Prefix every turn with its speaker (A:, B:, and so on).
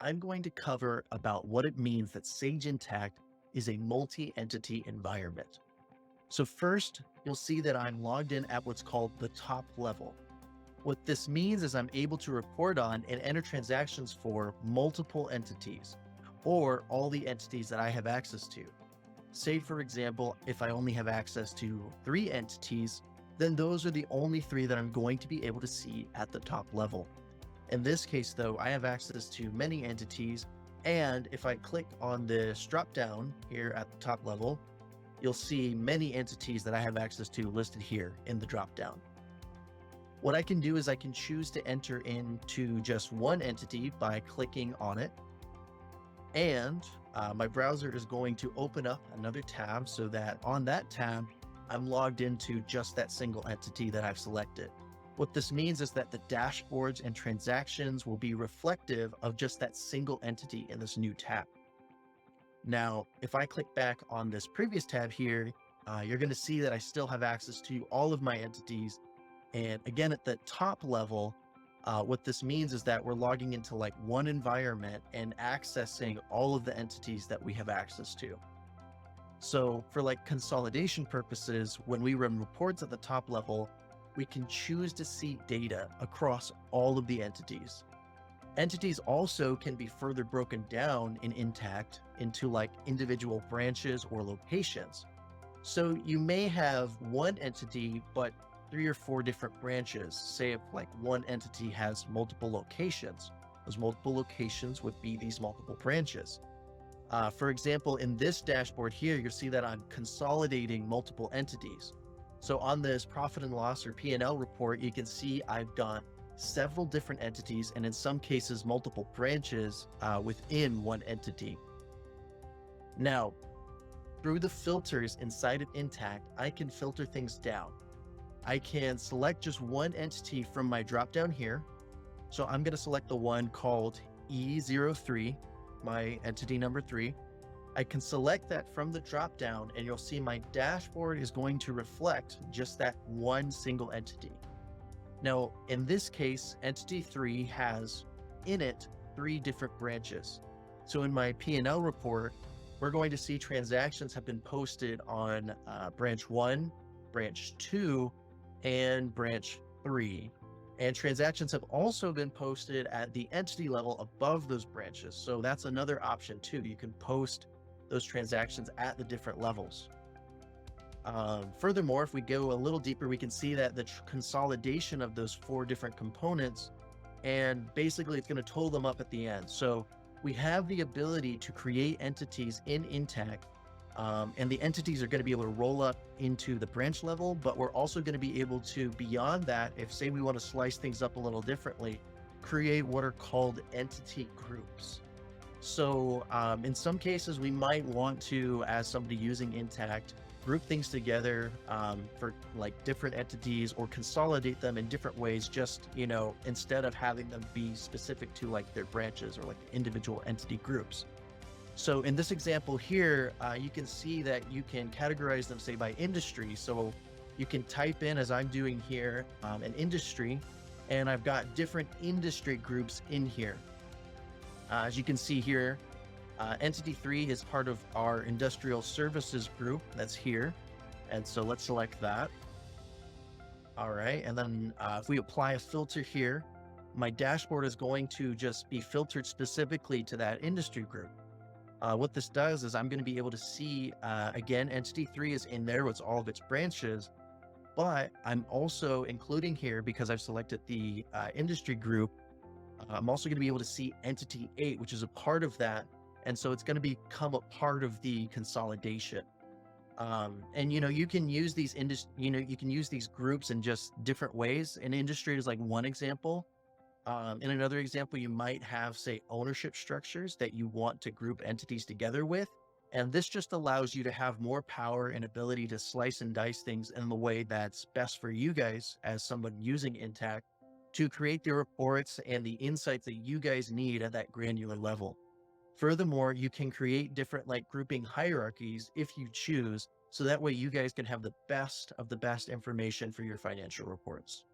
A: I'm going to cover about what it means that Sage Intacct is a multi-entity environment. So first, you'll see that I'm logged in at what's called the top level. What this means is I'm able to report on and enter transactions for multiple entities, or all the entities that I have access to. Say, for example, if I only have access to 3 entities, then those are the only 3 that I'm going to be able to see at the top level. In this case, though, I have access to many entities, and if I click on this drop down here at the top level, you'll see many entities that I have access to listed here in the drop down. What I can do is I can choose to enter into just one entity by clicking on it, and my browser is going to open up another tab so that on that tab, I'm logged into just that single entity that I've selected. What this means is that the dashboards and transactions will be reflective of just that single entity in this new tab. Now, if I click back on this previous tab here, you're going to see that I still have access to all of my entities. And again, at the top level, what this means is that we're logging into like one environment and accessing all of the entities that we have access to. So for like consolidation purposes, when we run reports at the top level, we can choose to see data across all of the entities. Entities also can be further broken down in Intacct into like individual branches or locations. So you may have one entity, but 3 or 4 different branches. Say if like one entity has multiple locations, those multiple locations would be these multiple branches. For example, in this dashboard here, you'll see that I'm consolidating multiple entities. So on this profit and loss or P&L report, you can see I've got several different entities and in some cases, multiple branches within one entity. Now, through the filters inside of Intacct, I can filter things down. I can select just one entity from my dropdown here. So I'm going to select the one called E03, my entity number 3. I can select that from the dropdown and you'll see my dashboard is going to reflect just that one single entity. Now, in this case, entity 3 has in it 3 different branches. So in my P&L report, we're going to see transactions have been posted on branch 1, branch 2, and branch 3. And transactions have also been posted at the entity level above those branches. So that's another option too. You can post those transactions at the different levels. Furthermore, if we go a little deeper, we can see that the consolidation of those 4 different components, and basically it's going to total them up at the end. So we have the ability to create entities in Intacct, and the entities are going to be able to roll up into the branch level, but we're also going to be able to, beyond that, if say we want to slice things up a little differently, create what are called entity groups. So in some cases, we might want to, as somebody using Intacct, group things together for like different entities or consolidate them in different ways, just, instead of having them be specific to like their branches or like individual entity groups. So in this example here, you can see that you can categorize them, say, by industry. So you can type in, as I'm doing here, an industry, and I've got different industry groups in here. As you can see here, entity 3 is part of our industrial services group that's here. And so let's select that. All right. And then if we apply a filter here, my dashboard is going to just be filtered specifically to that industry group. What this does is I'm going to be able to see, again, entity 3 is in there with all of its branches, but I'm also including here, because I've selected the industry group, I'm also going to be able to see entity 8, which is a part of that. And so it's going to become a part of the consolidation. And you can use these you can use these groups in just different ways. An industry is like one example. In another example, you might have, say, ownership structures that you want to group entities together with. And this just allows you to have more power and ability to slice and dice things in the way that's best for you guys as someone using Intacct to create the reports and the insights that you guys need at that granular level. Furthermore, you can create different like grouping hierarchies if you choose, so that way you guys can have the best of the best information for your financial reports.